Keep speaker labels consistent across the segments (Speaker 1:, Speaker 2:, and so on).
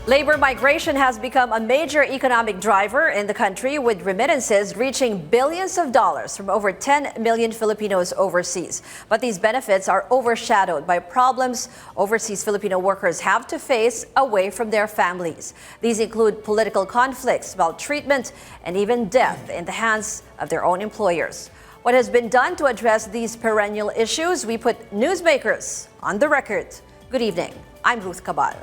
Speaker 1: Labor migration has become a major economic driver in the country, with remittances reaching billions of dollars from over 10 million Filipinos overseas. But these benefits are overshadowed by problems overseas Filipino workers have to face away from their families. These include political conflicts, maltreatment, and even death in the hands of their own employers. What has been done to address these perennial issues? We put newsmakers on the record. Good evening. I'm Ruth Cabal.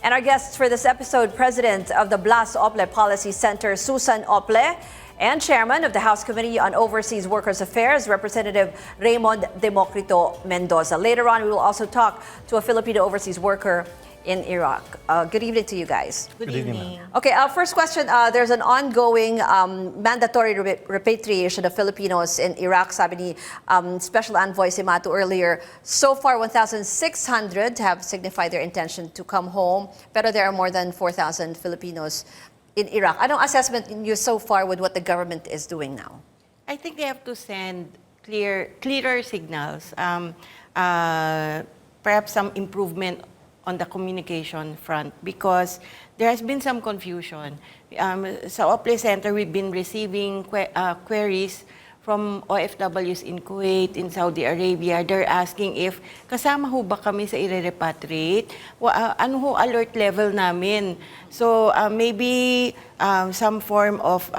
Speaker 1: And our guests for this episode, President of the Blas Ople Policy Center, Susan Ople, and Chairman of the House Committee on Overseas Workers Affairs, Representative Raymond Democrito Mendoza. Later on, we will also talk to a Filipino overseas worker in Iraq. Good evening to you guys.
Speaker 2: Good evening.
Speaker 1: Okay, first question. There's an ongoing mandatory repatriation of Filipinos in Iraq, sabi ni Special Envoy Simato earlier. So far, 1,600 have signified their intention to come home, pero there are more than 4,000 Filipinos in Iraq. Anong assessment niyo so far with what the government is doing now?
Speaker 2: I think they have to send clearer signals, perhaps some improvement on the communication front, because there has been some confusion. Sa Ople Center, we've been receiving queries from OFWs in Kuwait, in Saudi Arabia. They're asking if kasama ho ba kami sa i-repatriate? Ano ho alert level namin? So maybe some form of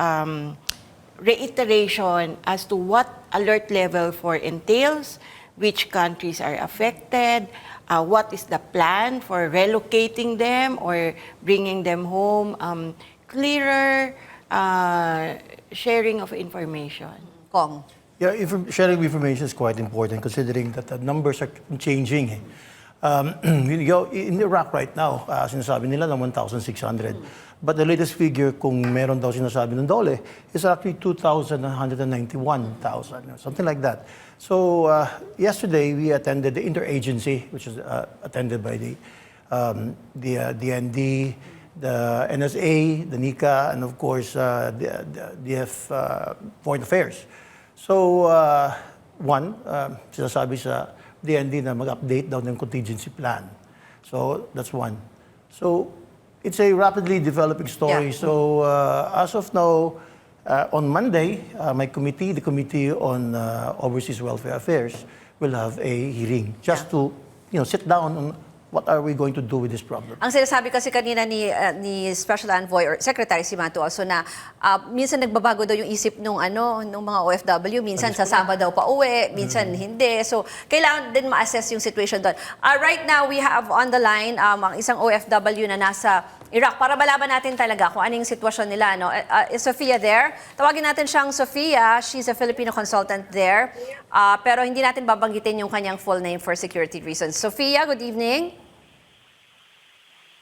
Speaker 2: reiteration as to what alert level for entails, which countries are affected, what is the plan for relocating them or bringing them home, clearer sharing of information.
Speaker 1: Kong.
Speaker 3: Yeah, sharing information is quite important considering that the numbers are changing. In Iraq right now, sinasabi nila na 1,600. But the latest figure, kung meron daw sinasabi ng DOLE, is actually 2,191,000, something like that. So yesterday, we attended the interagency, which is attended by the DND, the NSA, the NICA, and of course, the DF Foreign Affairs. So, sinasabi sa DND na mag-update daw ng contingency plan. So, that's one. So, it's a rapidly developing story.
Speaker 1: Yeah.
Speaker 3: So, as of now, on Monday, my committee, the Committee on Overseas Welfare Affairs, will have a hearing just to sit down on what are we going to do with this problem.
Speaker 1: Ang sinasabi kasi kanina ni Special Envoy or Secretary Simato also na minsan nagbabago daw yung isip nung mga OFW, minsan sasama daw pa uwi, minsan hindi. So kailangan din ma-assess yung situation doon. Right now we have on the line ang isang OFW na nasa Iraq para malaman natin talaga kung anong sitwasyon nila. Is Sofia there? Tawagin natin siyang Sofia. She's a Filipino consultant there. Pero hindi natin babanggitin yung kanyang full name for security reasons. Sofia, good evening.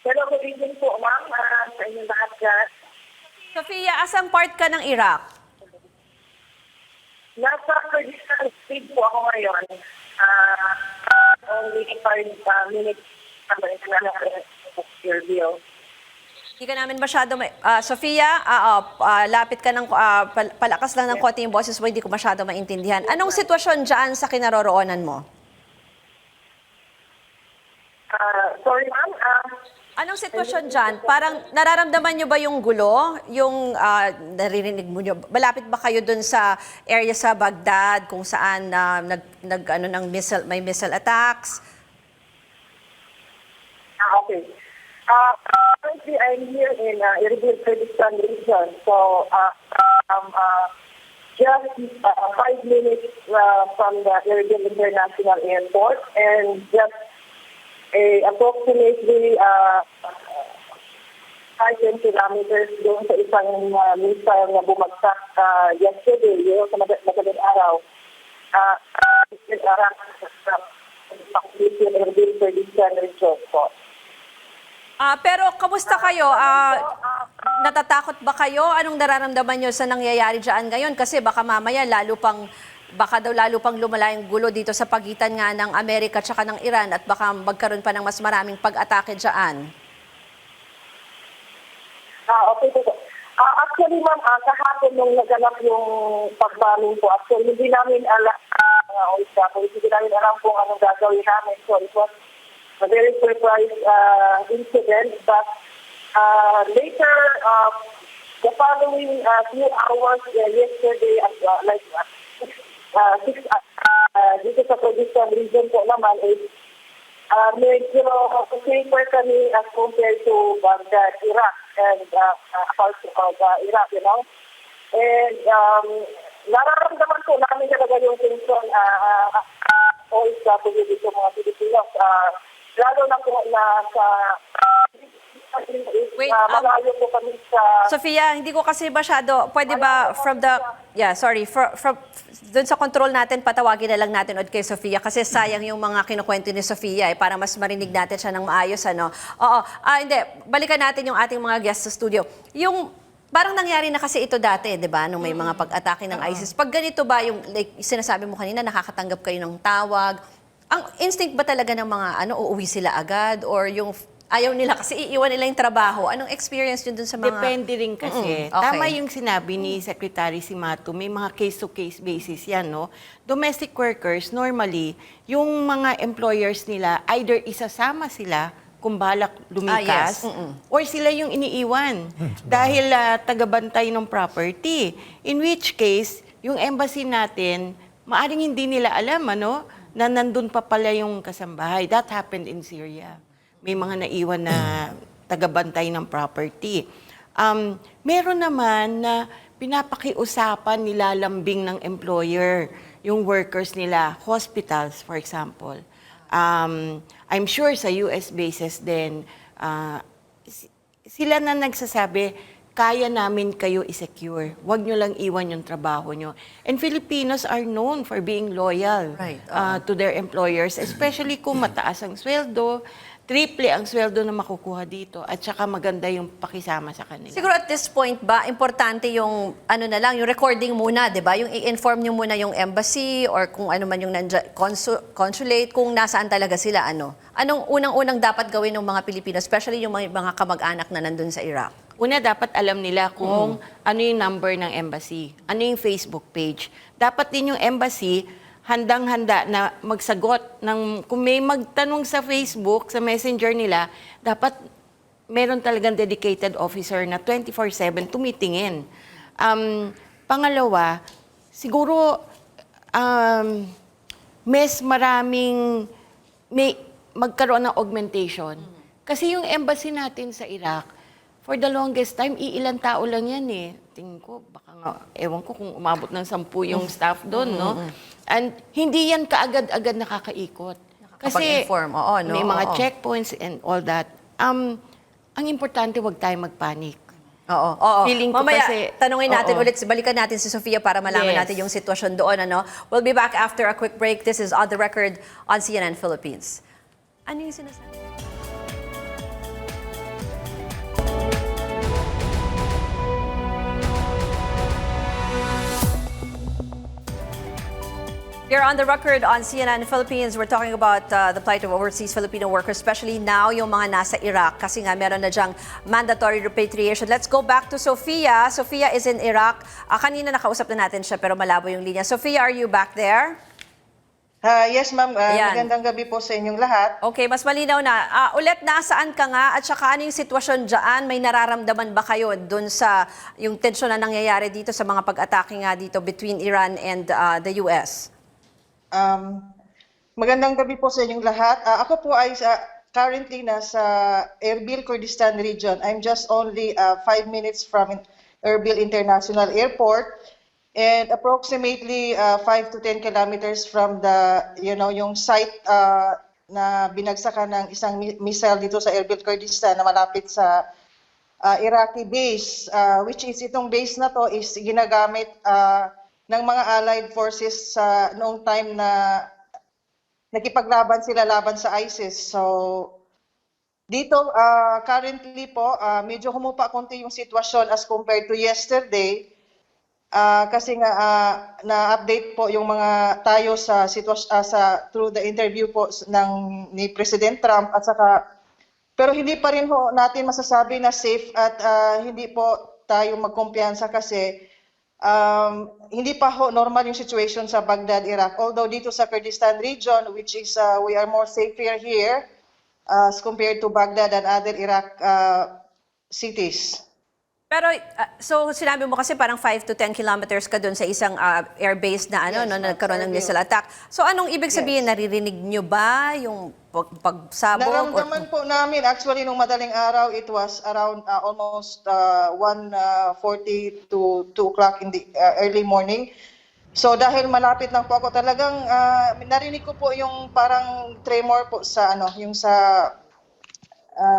Speaker 4: Hello, good evening po, ma'am. Sa inyong lahat dyan.
Speaker 1: Sofia, asang part ka ng Iraq?
Speaker 4: Nasa Kurdistan State po ako ngayon. Only 5 minutes na your view.
Speaker 1: Hindi ka namin masyado Sofia, lapit ka ng palakas lang ng konti yung boses mo, hindi ko masyado maintindihan. Anong sitwasyon dyan sa kinaroroonan mo?
Speaker 4: Sorry, ma'am.
Speaker 1: Anong sitwasyon dyan? Parang nararamdaman nyo ba yung gulo? Yung naririnig mo nyo? Malapit ba kayo dun sa area sa Baghdad kung saan may missile attacks?
Speaker 4: Okay. Currently, I'm here in Irbil, Kurdistan region. So, just 5 minutes from the Irbil International Airport, and just approximately 5 kilometers doon sa isang missile na bumagsak yesterday, sa madaling araw. Irbil, Kurdistan region po.
Speaker 1: Pero kamusta kayo? Natatakot ba kayo? Anong nararamdaman nyo sa nangyayari dyan ngayon? Kasi baka mamaya baka daw lalo pang lumala yung gulo dito sa pagitan nga ng Amerika at ng Iran at baka magkaroon pa ng mas maraming pag-atake dyan.
Speaker 4: Okay po. Actually, ma'am, kahapon nung naganap yung pagbaling po, actually, hindi namin alam kung anong gagawin namin. So, it was a very surprise incident. But later, the following few hours yesterday, dito sa Kurdistan region po naman is medyo safer kami as compared to Baghdad, Iraq, and parts of Iraq, you know. And nararamdaman po namin talaga yung tension OFW dito mga Filipinos. Lalo na po na sa
Speaker 1: Wait,
Speaker 4: malayo po kami sa...
Speaker 1: Sofia, hindi ko kasi masyado, pwede ba from the, from doon sa control natin, patawagin na lang natin ulit kay Sofia kasi sayang yung mga kinukwento ni Sofia para mas marinig natin siya ng maayos, ano. Oo, hindi, balikan natin yung ating mga guests sa studio. Yung, parang nangyari na kasi ito dati, di ba, nung may mga pag-atake ng ISIS. Pag ganito ba, yung like, sinasabi mo kanina, nakakatanggap kayo ng tawag, ang instinct ba talaga ng mga, uuwi sila agad or yung ayaw nila kasi iiwan nila yung trabaho. Anong experience yun dun sa mga...
Speaker 2: Depende rin kasi.
Speaker 1: Okay.
Speaker 2: Tama yung sinabi ni Secretary Simato, may mga case-to-case basis yan, no? Domestic workers, normally, yung mga employers nila, either isasama sila kung balak lumikas, or sila yung iniiwan dahil tagabantay ng property. In which case, yung embassy natin, maaring hindi nila alam, ano, na nandun pa pala yung kasambahay. That happened in Syria. May mga naiwan na tagabantay ng property. Meron naman na pinapakiusapan, nilalambing ng employer, yung workers nila, hospitals, for example. I'm sure sa US bases din, sila na nagsasabi, kaya namin kayo i-secure. Huwag nyo lang iwan yung trabaho nyo. And Filipinos are known for being loyal to their employers, especially kung mataas ang sweldo, triple ang sweldo na makukuha dito at saka maganda yung pakisama sa kanila.
Speaker 1: Siguro at this point ba, importante yung yung recording muna, 'di ba? Yung i-inform niyo muna yung embassy or kung ano man yung consulate kung nasaan talaga sila ano. Anong unang-unang dapat gawin ng mga Pilipino, especially yung mga kamag-anak na nandun sa Iraq?
Speaker 2: Una, dapat alam nila kung ano yung number ng embassy, ano yung Facebook page. Dapat din yung embassy handang-handa na magsagot ng kung may magtanong sa Facebook, sa messenger nila, dapat meron talagang dedicated officer na 24/7 tumitingin. Pangalawa, siguro mas maraming may magkaroon ng augmentation. Kasi yung embassy natin sa Iraq, for the longest time, iilang tao lang yan eh. Tingin ko, baka nga, ewan ko kung umabot ng 10 yung staff doon, no? And hindi yan kaagad-agad nakakaikot. Kasi may mga checkpoints and all that. Ang importante, wag tayo magpanik. Feeling ko
Speaker 1: Mamaya,
Speaker 2: kasi...
Speaker 1: tanungin natin ulit, balikan natin si Sofia para malaman natin yung sitwasyon doon. Ano? We'll be back after a quick break. This is On The Record on CNN Philippines. Ano yung sinasabi? Here on The Record on CNN Philippines, we're talking about the plight of overseas Filipino workers, especially now yung mga nasa Iraq kasi nga meron na dyang mandatory repatriation. Let's go back to Sofia. Sofia is in Iraq. Kanina nakausap na natin siya pero malabo yung linya. Sofia, are you back there?
Speaker 5: Yes, ma'am. Magandang gabi po sa inyong lahat.
Speaker 1: Okay, mas malinaw na. Ulit, nasaan ka nga at saka ano yung sitwasyon dyan? May nararamdaman ba kayo dun sa yung tensyon na nangyayari dito sa mga pag-atake nga dito between Iran and the US?
Speaker 5: Magandang gabi po sa inyong lahat. Ako po ay currently nasa Erbil, Kurdistan region. I'm just only 5 minutes from Erbil International Airport and approximately 5 to 10 kilometers from the, yung site na binagsakan ng isang missile dito sa Erbil, Kurdistan na malapit sa Iraqi base, which is itong base na to is ginagamit ng mga allied forces sa noong time na nakipaglaban sila laban sa ISIS. So dito currently po medyo humupa konti yung sitwasyon as compared to yesterday kasi nga na-update po yung mga tayo sa sitwasyon through the interview po ni President Trump at saka pero hindi pa rin ho natin masasabi na safe at hindi po tayo magkumpiyansa kasi hindi pa ho normal yung situation sa Baghdad, Iraq. Although dito sa Kurdistan region, which is we are more safer here, as compared to Baghdad and other Iraq cities.
Speaker 1: Pero, so sinabi mo kasi parang 5 to 10 kilometers ka doon sa isang airbase na
Speaker 5: Yes,
Speaker 1: no,
Speaker 5: ma'am,
Speaker 1: nagkaroon ng
Speaker 5: Fairview.
Speaker 1: missile attack. So anong ibig sabihin,
Speaker 5: Yes.
Speaker 1: naririnig nyo ba yung pagsabog?
Speaker 5: Naramdaman po namin, actually, nung madaling araw, it was around almost 1:40 to 2 o'clock in the early morning. So dahil malapit lang po ako, talagang narinig ko po yung parang tremor po sa yung sa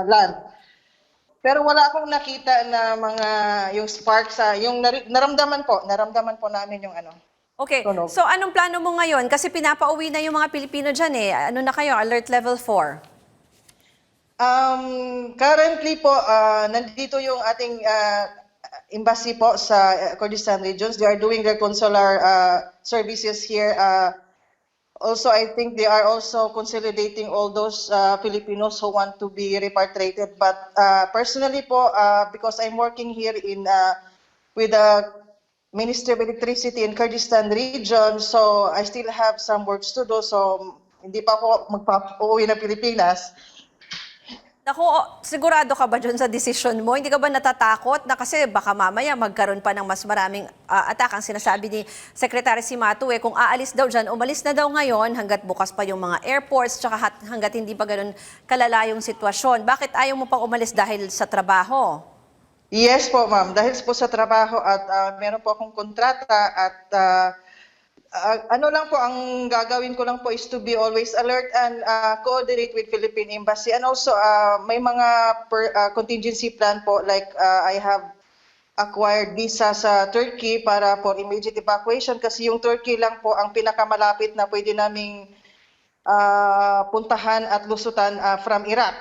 Speaker 5: land. Pero wala akong nakita na yung spark yung naramdaman po namin yung
Speaker 1: Okay,
Speaker 5: tunog.
Speaker 1: so anong plano mo ngayon? Kasi pinapauwi na yung mga Pilipino dyan eh. Ano na kayo? Alert level 4?
Speaker 5: Currently po, nandito yung ating embassy po sa Kurdistan regions. They are doing their consular services here. Also, I think they are also consolidating all those Filipinos who want to be repatriated. But personally po, because I'm working here with the Ministry of Electricity in Kurdistan region, so I still have some works to do. So hindi pa ako magpapauwi ng Pilipinas.
Speaker 1: Naku, sigurado ka ba dyan sa desisyon mo? Hindi ka ba natatakot na kasi baka mamaya magkaroon pa ng mas maraming attack? Ang sinasabi ni Secretary Simato kung aalis daw dyan, umalis na daw ngayon hanggat bukas pa yung mga airports tsaka hanggat hindi pa ganun kalala yung sitwasyon. Bakit ayaw mo pang umalis dahil sa trabaho?
Speaker 5: Yes po, ma'am. Dahil po sa trabaho at meron po akong kontrata at ano lang po, ang gagawin ko lang po is to be always alert and coordinate with Philippine Embassy. And also, may mga contingency plan po, like I have acquired visa sa Turkey para for immediate evacuation kasi yung Turkey lang po ang pinakamalapit na pwede naming puntahan at lusutan from Iraq.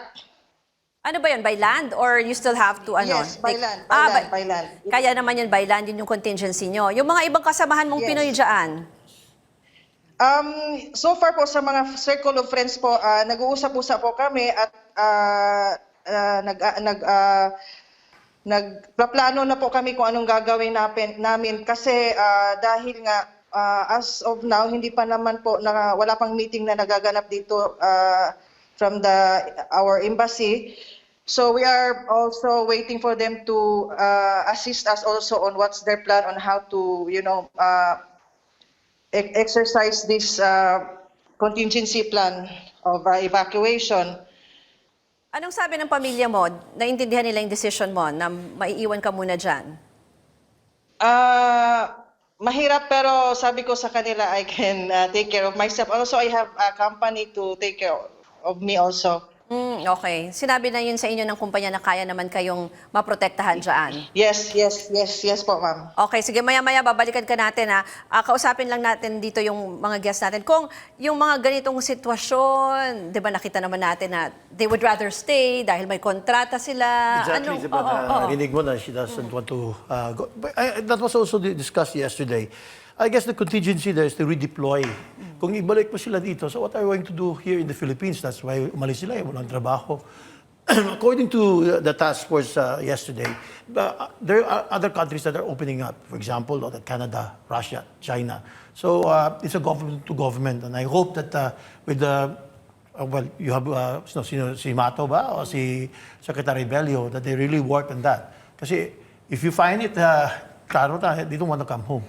Speaker 1: Ano ba yun? By land? Or you still have to
Speaker 5: Yes, by land. By land.
Speaker 1: Kaya naman yun by land, yun yung contingency nyo. Yung mga ibang kasamahan mong
Speaker 5: Yes.
Speaker 1: Pinoy dyan?
Speaker 5: So far po sa mga circle of friends po, nag-uusap-usap po kami at nagplano na po kami kung anong gagawin namin kasi dahil nga as of now hindi pa naman po wala pang meeting na nagaganap dito from our embassy. So we are also waiting for them to assist us also on what's their plan on how to exercise this contingency plan of evacuation.
Speaker 1: Anong sabi ng pamilya mo? Naintindihan nila yung decision mo na maiiwan ka muna dyan?
Speaker 5: Mahirap pero sabi ko sa kanila I can take care of myself. Also I have a company to take care of me also.
Speaker 1: Okay. Sinabi na yun sa inyo ng kumpanya na kaya naman kayong maprotektahan dyan.
Speaker 5: Yes po, ma'am.
Speaker 1: Okay, sige, maya-maya babalikan ka natin ha. Kausapin lang natin dito yung mga guests natin. Kung yung mga ganitong sitwasyon, di ba nakita naman natin na they would rather stay dahil may kontrata sila.
Speaker 3: Exactly, diba, narinig mo na she doesn't want to go. But that was also discussed yesterday. I guess the contingency there is to redeploy. Kung ibalik mo sila dito, so what are we going to do here in the Philippines? That's why umalis sila, walang trabaho. According to the task force yesterday, there are other countries that are opening up. For example, Canada, Russia, China. So it's a government to government. And I hope that with the you have si Mato ba o si Secretary Bello that they really work on that. Kasi if you find it, klaro na, they don't want to come home.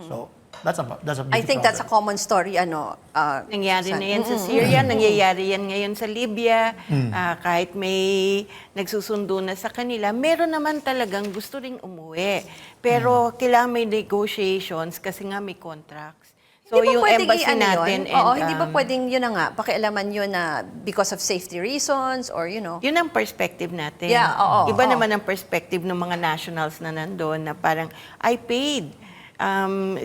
Speaker 3: So that's a big
Speaker 1: I think that's a
Speaker 3: problem.
Speaker 1: common story.
Speaker 2: Nangyari na yan sa Syria, nangyayari yan ngayon sa Libya. Kahit may nagsusundo na sa kanila, meron naman talagang gusto ring umuwi. Pero kailangan may negotiations kasi nga may contracts. So
Speaker 1: Hindi ba
Speaker 2: yung
Speaker 1: pwedeng
Speaker 2: embassy
Speaker 1: i-ano
Speaker 2: natin
Speaker 1: yun?
Speaker 2: and
Speaker 1: Oo, hindi ba pwedeng yun na nga, pakialaman yun na because of safety reasons or
Speaker 2: yun ang perspective natin.
Speaker 1: Yeah, oo,
Speaker 2: Iba
Speaker 1: oo.
Speaker 2: naman ang perspective ng mga nationals na nandoon na parang, I paid.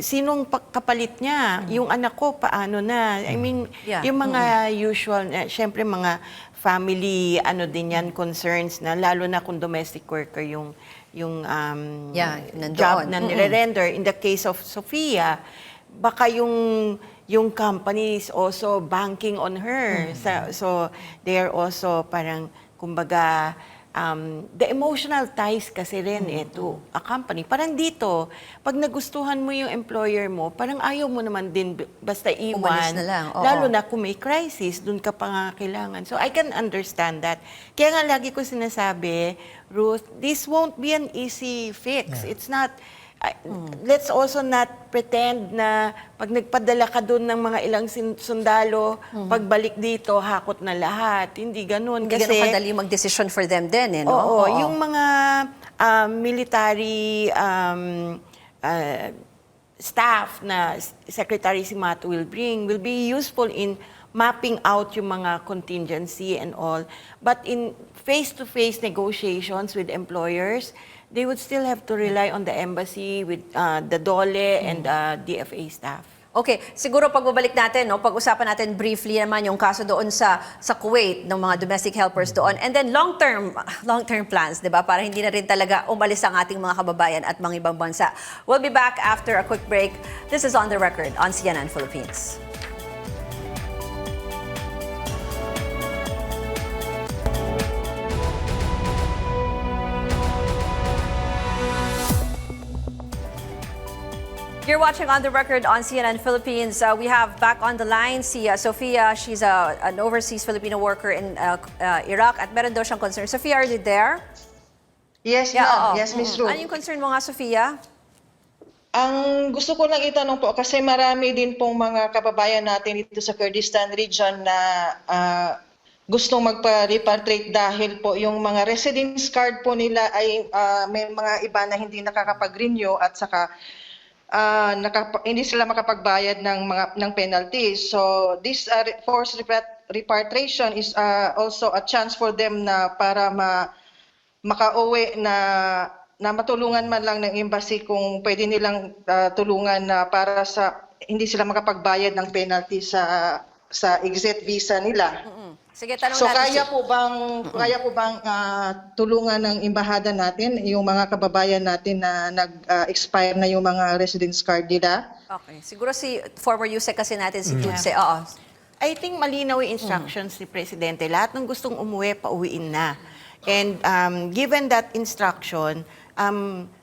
Speaker 2: Sinong kapalit niya? Yung anak ko, paano na? I mean,
Speaker 1: Yeah.
Speaker 2: yung mga usual, syempre mga family, din yan, concerns na, lalo na kung domestic worker yung
Speaker 1: nandoon.
Speaker 2: job na nire-render. In the case of Sofia, baka yung company is also banking on her. So they are also parang, kumbaga, the emotional ties kasi rin to a company. Parang dito, pag nagustuhan mo yung employer mo, parang ayaw mo naman din basta iwan.
Speaker 1: Umalis na lang, oo.
Speaker 2: Lalo na kung may crisis, dun ka pa nga kailangan. So I can understand that. Kaya nga lagi ko sinasabi, Ruth, this won't be an easy fix. It's not, let's also not pretend na pag nagpadala ka doon ng mga ilang sundalo, pagbalik dito, hakot na lahat. Hindi ganun.
Speaker 1: Hindi ganun kadali mag-decision for them din, no?
Speaker 2: Oo. Yung mga military staff na Secretary Simato will be useful in mapping out yung mga contingency and all. But in face-to-face negotiations with employers, they would still have to rely on the embassy with the DOLE and DFA staff.
Speaker 1: Okay, siguro pagbabalik natin, no, pag-usapan natin briefly naman yung kaso doon sa Kuwait ng mga domestic helpers doon. And then long-term plans, 'di ba? Para hindi na rin talaga umalis ang ating mga kababayan at mga ibang bansa. We'll be back after a quick break. This is On the Record on CNN Philippines. You're watching On the Record on CNN Philippines. We have back on the line si Sofia. She's an overseas Filipino worker in Iraq at meron daw siyang concern. Sofia, are you there?
Speaker 5: Yes,
Speaker 1: Yeah,
Speaker 5: ma'am.
Speaker 1: oo.
Speaker 5: Yes, Miss Ruth.
Speaker 1: Ano yung concern mo nga, Sofia?
Speaker 5: Ang gusto ko lang itanong po, kasi marami din pong mga kababayan natin dito sa Kurdistan region na gustong magpa-repatriate dahil po yung mga residence card po nila ay may mga iba na hindi nakakapag-renew at saka hindi sila makapagbayad ng penalties. So this forced repatriation is also a chance for them na para makauwi na matulungan man lang ng embassy kung pwede nilang tulungan na para sa hindi sila makapagbayad ng penalty sa exit visa nila.
Speaker 1: Sige, tanong
Speaker 5: So
Speaker 1: natin.
Speaker 5: kaya po bang tulungan ng embahada natin yung mga kababayan natin na nag-expire na yung mga residence card nila?
Speaker 1: Okay, siguro si former USEC kasi natin si Jutse. Oo.
Speaker 2: I think malinaw yung instructions ni Presidente. Lahat ng gustong umuwi, pauwiin na. And given that instruction,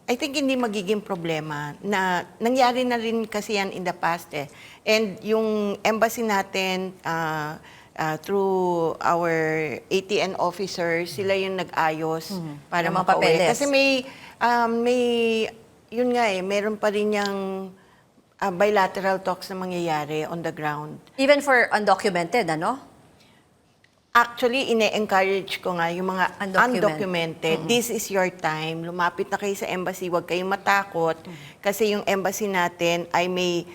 Speaker 2: I think hindi magiging problema na nangyari na rin kasi yan in the past eh. And yung embassy natin, through our ATN officers, sila yung nag-ayos para
Speaker 1: Yung mga
Speaker 2: makauwi.
Speaker 1: papeles.
Speaker 2: Kasi yun nga eh, meron pa rin yung bilateral talks na mangyayari on the ground.
Speaker 1: Even for undocumented, ano?
Speaker 2: Actually, ine-encourage ko nga yung mga
Speaker 1: Undocumented.
Speaker 2: undocumented. This is your time. Lumapit na kayo sa embassy. Huwag kayong matakot. Kasi yung embassy natin ay may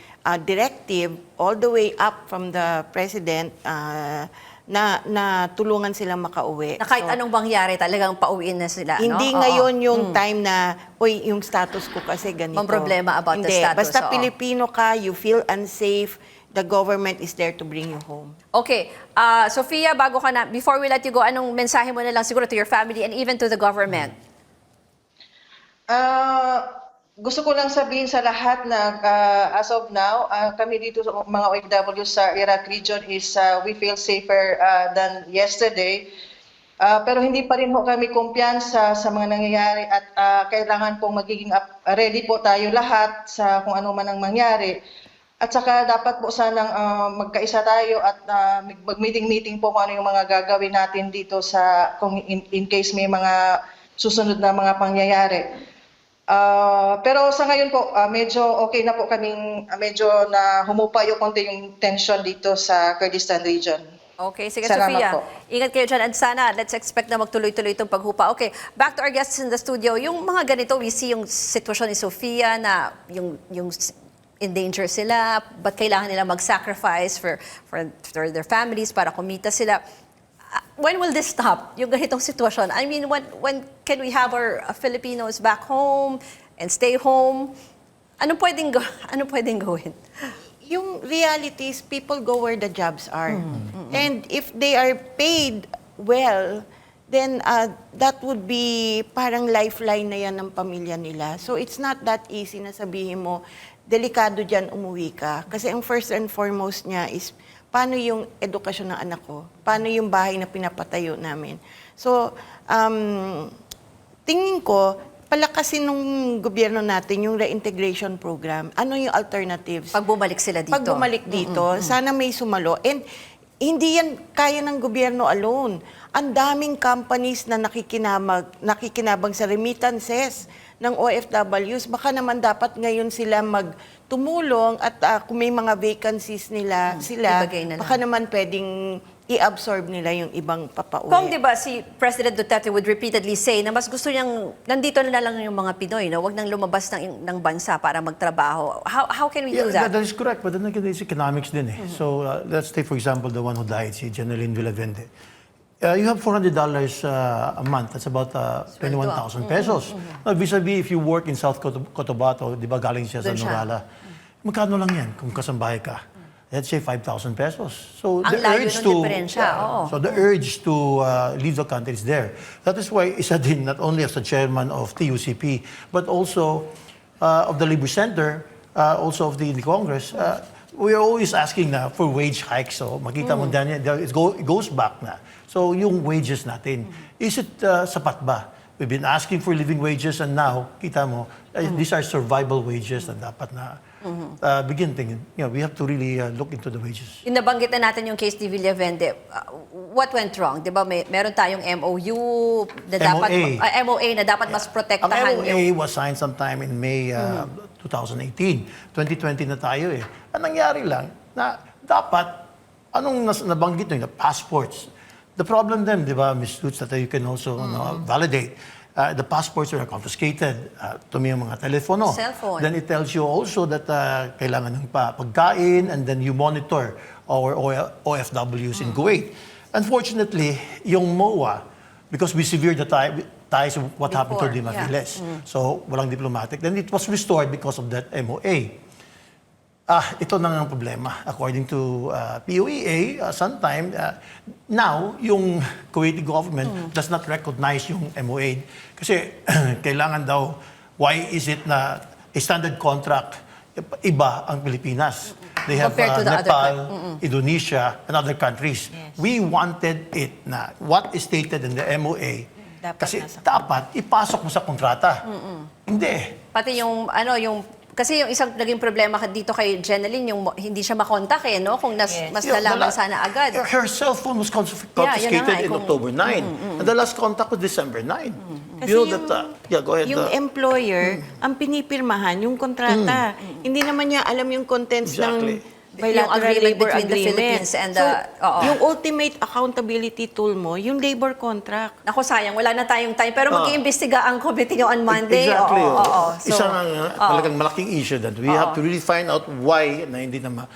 Speaker 2: directive all the way up from the president na tulungan silang makauwi.
Speaker 1: Na kahit anong mangyari, talagang pauwiin na sila,
Speaker 2: Hindi
Speaker 1: no?
Speaker 2: ngayon yung time na, uy, yung status ko kasi ganito.
Speaker 1: Mang problema about the
Speaker 2: Hindi.
Speaker 1: status,
Speaker 2: Basta
Speaker 1: oo.
Speaker 2: Pilipino ka, you feel unsafe, the government is there to bring you home.
Speaker 1: Okay. Sofia, before we let you go, anong mensahe mo na lang siguro to your family and even to the government?
Speaker 5: Gusto ko lang sabihin sa lahat na as of now, kami dito sa mga OFW sa Iraq region is we feel safer than yesterday. Pero hindi pa rin po kami kumpiyansa sa mga nangyayari at kailangan pong magiging ready po tayo lahat sa kung ano man ang mangyari. At saka dapat po sanang magkaisa tayo at mag-meeting po kung ano yung mga gagawin natin dito sa kung in case may mga susunod na mga pangyayari. Pero sa ngayon po, medyo okay na po kaming, medyo na humupa yung konti yung tension dito sa Kurdistan region.
Speaker 1: Okay, sige
Speaker 5: Salamat
Speaker 1: Sofia.
Speaker 5: po.
Speaker 1: Ingat kayo dyan and sana let's expect na magtuloy-tuloy itong paghupa. Okay, back to our guests in the studio. Yung mga ganito, we see yung sitwasyon ni Sofia na yung in danger sila, but kailangan nila mag-sacrifice for their families para kumita sila. When will this stop, yung ganitong sitwasyon? I mean, when can we have our Filipinos back home and stay home? Ano pwedeng gawin?
Speaker 2: Yung reality is people go where the jobs are. And if they are paid well, then that would be parang lifeline na yan ng pamilya nila. So it's not that easy na sabihin mo, delikado dyan umuwi ka. Kasi ang first and foremost niya is, paano yung edukasyon ng anak ko? Paano yung bahay na pinapatayo namin? So, tingin ko, palakasin nung gobyerno natin yung reintegration program. Ano yung alternatives?
Speaker 1: Pag bumalik sila dito.
Speaker 2: Pag bumalik dito, sana may sumalo. And hindi yan kaya ng gobyerno alone. Ang daming companies na nakikinabang sa remittances ng OFWs. Baka naman dapat ngayon sila magtumulong at kung may mga vacancies sila,
Speaker 1: ibagay na lang.
Speaker 2: baka naman pwedeng i-absorb nila yung ibang papauwi.
Speaker 1: Kung di ba si President Duterte would repeatedly say na mas gusto niyang nandito na lang yung mga Pinoy, no? Wag nang lumabas ng bansa para magtrabaho. How can we do that?
Speaker 3: That is correct, but then again, it's economics din eh. So let's take for example the one who died, si Jeneline Villavende. You have $400 a month. That's about 21,000 pesos. Now, vis-a-vis if you work in South Cotabato, di ba galing siya sa
Speaker 1: Doon siya.
Speaker 3: Norala, magkano lang yan kung kasambahay ka? Let's say 5,000 pesos. So
Speaker 1: Ang layo ng diferensya, oo.
Speaker 3: So the urge to leave the country is there. That is why isa din, not only as the chairman of TUCP, but also of the Labor Center, also of the Congress, we are always asking na for wage hikes. So makita mo dyan, it goes back na. So yung wages natin, is it sapat ba? We've been asking for living wages and now, kita mo, these are survival wages na dapat na begin tingin. We have to really look into the wages.
Speaker 1: Yung nabanggit na natin yung case ni Villavende, what went wrong? Di ba meron tayong MOU na dapat, MOA na dapat mas protektahan
Speaker 3: Ang MOA was signed sometime in May 2018. 2020 na tayo eh. Ang nangyari lang, na dapat, anong nabanggit nyo, passports. The problem then, di ba, Ms. Lutz, that you can also validate. The passports are confiscated. Tumi yung mga telepono.
Speaker 1: Cellphone.
Speaker 3: Then it tells you also that kailangan ng pagkain and then you monitor our OFWs in Kuwait. Unfortunately, yung MOA, because we severed the ties of what happened to
Speaker 1: Before,
Speaker 3: Dimafiles. So, walang diplomatic. Then it was restored because of that MOA. Ito na nga ang problema. According to POEA, sometime, now, yung Kuwaiti government does not recognize yung MOA. Kasi kailangan daw, why is it na a standard contract, iba ang Pilipinas? They have
Speaker 1: Compared to the
Speaker 3: Nepal, Indonesia, and other countries.
Speaker 2: Yes.
Speaker 3: We wanted it na what is stated in the MOA,
Speaker 2: Dapat
Speaker 3: kasi
Speaker 2: nasa
Speaker 3: dapat ipasok mo sa kontrata. Hindi.
Speaker 1: Pati yung kasi yung isang naging problema dito kay Jeneline, yung hindi siya makontak eh, no? Kung mas nalaman sana agad.
Speaker 3: Her cell phone was confiscated
Speaker 1: yun na nga,
Speaker 3: in October 9. And the last contact was December 9.
Speaker 2: Kasi
Speaker 3: You know that, go ahead.
Speaker 2: yung employer, ang pinipirmahan, yung kontrata. Hindi naman niya alam yung contents
Speaker 3: Exactly.
Speaker 2: ng
Speaker 1: Yung
Speaker 2: bilateral
Speaker 1: agreement
Speaker 2: labor
Speaker 1: between the
Speaker 2: agreement.
Speaker 1: Philippines and
Speaker 2: So,
Speaker 1: oo.
Speaker 2: yung ultimate accountability tool mo, yung labor contract.
Speaker 1: Ako sayang, wala na tayong time. Pero mag-iimbestiga ang committee on Monday.
Speaker 3: Exactly.
Speaker 1: Oo. So,
Speaker 3: Isang talagang malaking issue that we have to really find out why na hindi na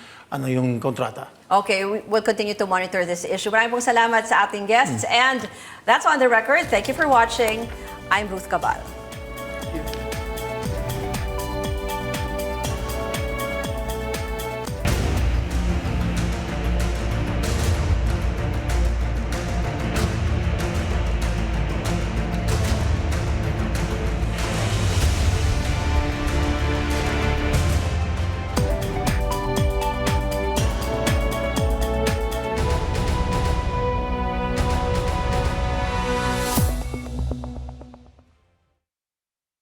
Speaker 3: yung kontrata.
Speaker 1: okay, we'll continue to monitor this issue. Maraming pong salamat sa ating guests. And that's on the record. Thank you for watching. I'm Ruth Cabal.